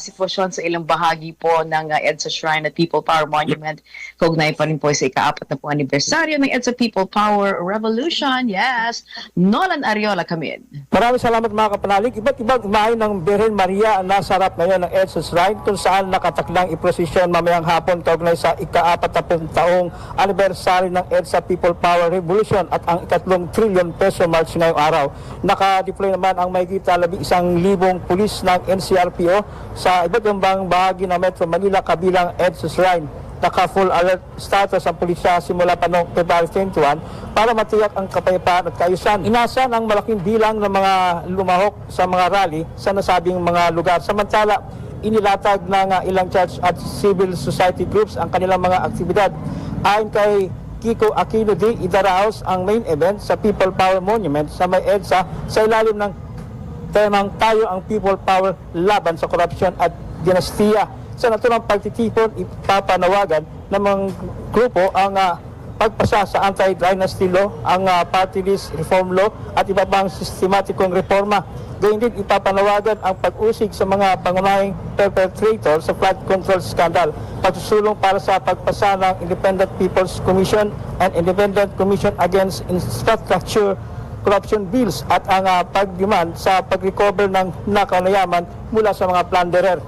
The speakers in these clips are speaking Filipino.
sitwasyon sa ilang bahagi po ng EDSA Shrine at People Power Monument. Kaugnay pa rin po sa ika-4 na po anibersaryo ng EDSA People Power Revolution. Yes, Nolan Ariola Camid. Maraming salamat mga kapanalig. Iba't ibang imahe ng Birhen Maria ang nasa harap ngayon ng EDSA Shrine kung saan nakataklang iprosesyon mamayang hapon kaugnay sa ika-40 taong anibersaryo ng EDSA People Power Revolution at ang ika-3 trillion peso march ngayong araw. Naka-deploy naman ang mahigit 11,000 pulis ng NCRPO sa iba't ibang bahagi ng Metro Manila kabilang EDSA Shrine. Naka-full alert status ang pulisya simula pa noong February 21 para matiyak ang kapayapaan at kaayusan. Inasa ng malaking bilang ng mga lumahok sa mga rally sa nasabing mga lugar. Samantala, inilatag ng ilang church at civil society groups ang kanilang mga aktibidad. Ayon kay Kiko Aquino D. idaraos ang main event sa People Power Monument sa may EDSA sa ilalim ng temang Tayo ang People Power Laban sa Korupsyon at Dinastiya. Sa naturang pagtitipon, ipapanawagan ng mga grupo ang pagpasa sa anti-dynasty law, ang party list reform law at iba pang sistematikong reforma. Gayun din ipapanawagan ang pag-usig sa mga pangunahing perpetrator sa flood control scandal, pagsusulong para sa pagpasa ng Independent People's Commission and Independent Commission Against Infrastructure Corruption Bills at ang pagdemand sa pag-recover ng nakaw na yaman mula sa mga plunderer.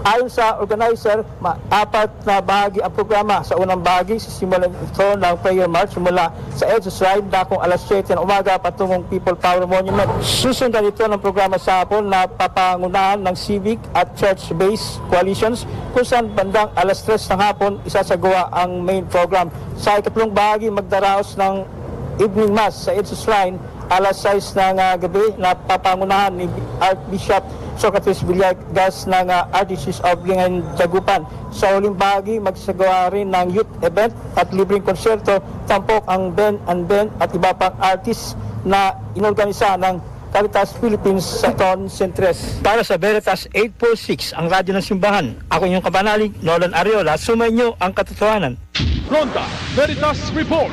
Ayon sa organizer, 4 na bahagi ang programa. Sa unang bahagi, sisimulan ito ng prayer march mula sa EDSA Shrine dakong alas 7 ng umaga patungong People Power Monument. Susundan ito ng programa sa hapon na papangunahan ng civic at church-based coalitions kung saan bandang alas 3 ng hapon isasagawa ang main program. Sa ikatlong bahagi, magdaraos ng evening mass sa EDSA Shrine alas 6 ng gabi na papangunahan ni Archbishop Socrates Villegas ng Archdiocese of Lingayen, Dagupan. Sa huling bahagi, magsagawa rin ng youth event at libreng konserto, tampok ang Ben and Ben at iba pang artists na inorganisa ng Caritas Philippines sa Ton Centres. Para sa Veritas 846, ang radyo ng simbahan, ako inyong kabanalig, Nolan Ariola, sumainyo ang katotohanan. Ronda Veritas Report.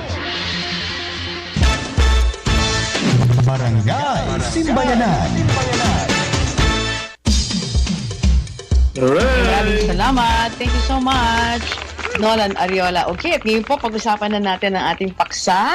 Barangay Simbayanan. Maraming salamat. Thank you so much, Nolan Ariola. Okay, at ngayon po, pag-usapan na natin ang ating paksa.